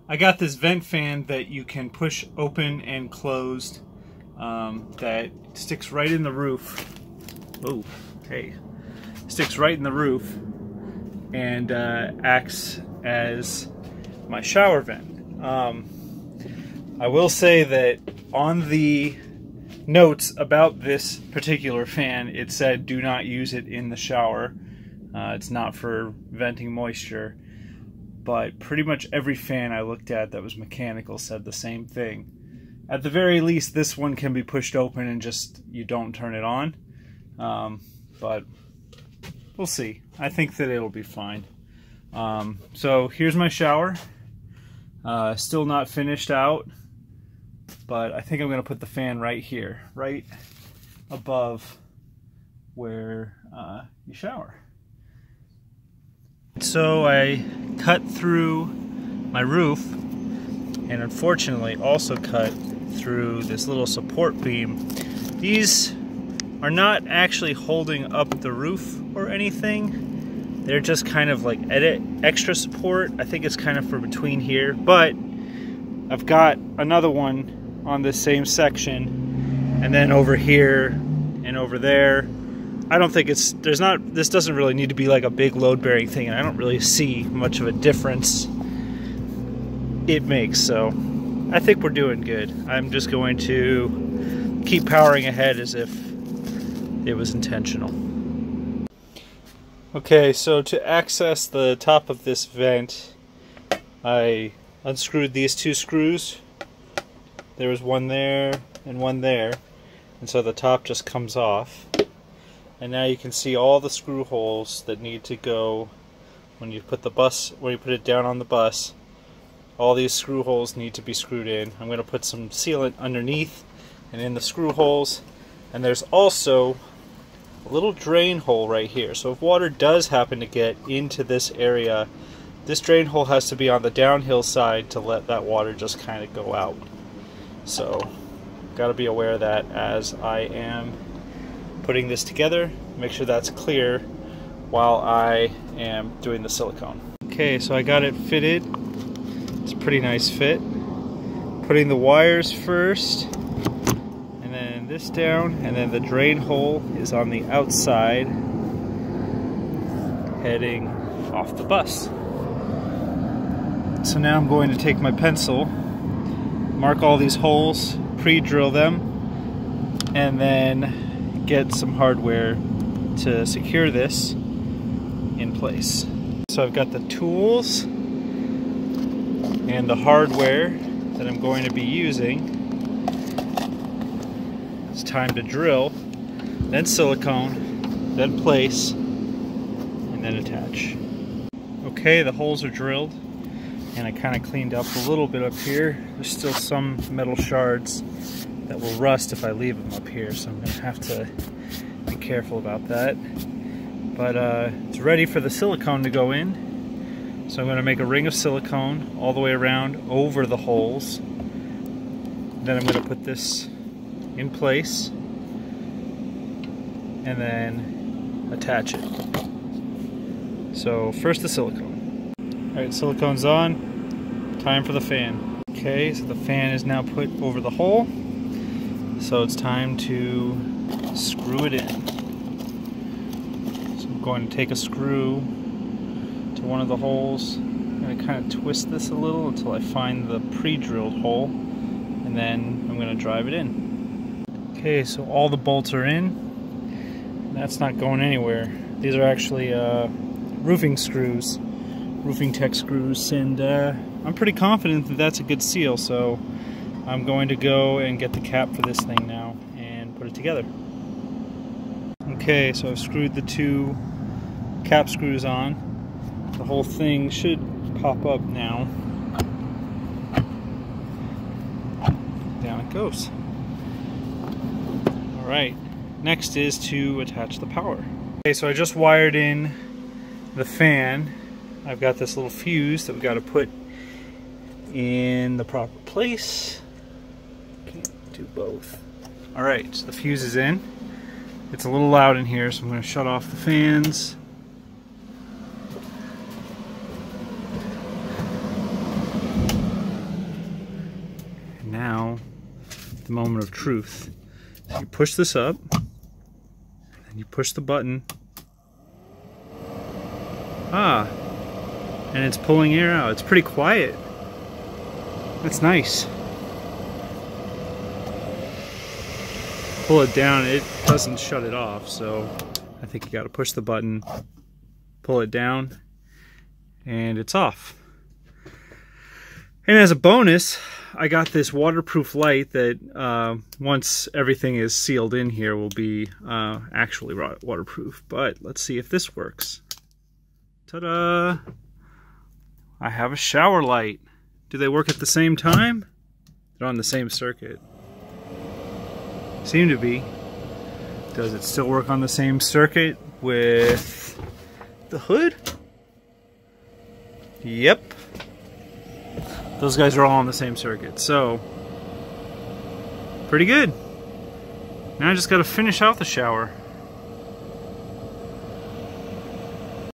I got this vent fan that you can push open and closed that sticks right in the roof. Oh, hey. Sticks right in the roof and acts as my shower vent. I will say that on the notes about this particular fan, it said do not use it in the shower. It's not for venting moisture. But pretty much every fan I looked at that was mechanical said the same thing. At the very least, this one can be pushed open and just you don't turn it on. But we'll see. I think that it'll be fine. So here's my shower. Still not finished out, but I think I'm going to put the fan right here, right above where you shower. So I cut through my roof and unfortunately also cut through this little support beam. These are not actually holding up the roof or anything. They're just kind of like extra support. I think it's kind of for between here, but I've got another one on this same section and then over here and over there. I don't think this doesn't really need to be like a big load-bearing thing, and I don't really see much of a difference it makes, so I think we're doing good. I'm just going to keep powering ahead as if it was intentional. Okay, so to access the top of this vent, I unscrewed these two screws. There was one there and one there, and so the top just comes off. And now you can see all the screw holes that need to go when you put it down on the bus. All these screw holes need to be screwed in. I'm going to put some sealant underneath and in the screw holes. And there's also a little drain hole right here. So if water does happen to get into this area, this drain hole has to be on the downhill side to let that water just kind of go out. So got to be aware of that as I am putting this together. Make sure that's clear while I am doing the silicone. Okay, so I got it fitted. It's a pretty nice fit. Putting the wires first, and then this down, and then the drain hole is on the outside, heading off the bus. So now I'm going to take my pencil, mark all these holes, pre-drill them, and then get some hardware to secure this in place. So I've got the tools and the hardware that I'm going to be using. It's time to drill, then silicone, then place, and then attach. Okay, the holes are drilled, and I kind of cleaned up a little bit up here. There's still some metal shards that will rust if I leave them up here, so I'm going to have to be careful about that. But it's ready for the silicone to go in. So I'm going to make a ring of silicone all the way around over the holes. Then I'm going to put this in place and then attach it. So first the silicone. Alright, silicone's on. Time for the fan. Okay, so the fan is now put over the hole. So it's time to screw it in. So I'm going to take a screw to one of the holes. I'm going to kind of twist this a little until I find the pre-drilled hole, and then I'm going to drive it in. Okay, so all the bolts are in. That's not going anywhere. These are actually roofing screws, roofing tech screws, and I'm pretty confident that that's a good seal, so I'm going to go and get the cap for this thing now and put it together. Okay, so I've screwed the two cap screws on. The whole thing should pop up now. Down it goes. Alright, next is to attach the power. Okay, so I just wired in the fan. I've got this little fuse that we've got to put in the proper place. Do both. Alright, so the fuse is in. It's a little loud in here, so I'm going to shut off the fans. the moment of truth. So you push this up, and you push the button. Ah, and it's pulling air out. It's pretty quiet. That's nice. Pull it down, it doesn't shut it off, so I think you gotta push the button, pull it down, and it's off. And as a bonus, I got this waterproof light that once everything is sealed in here will be actually waterproof. But let's see if this works. Ta-da! I have a shower light. Do they work at the same time? They're on the same circuit. Seem to be. Does it still work on the same circuit with the hood? Yep. Those guys are all on the same circuit, so pretty good. Now I just gotta finish out the shower.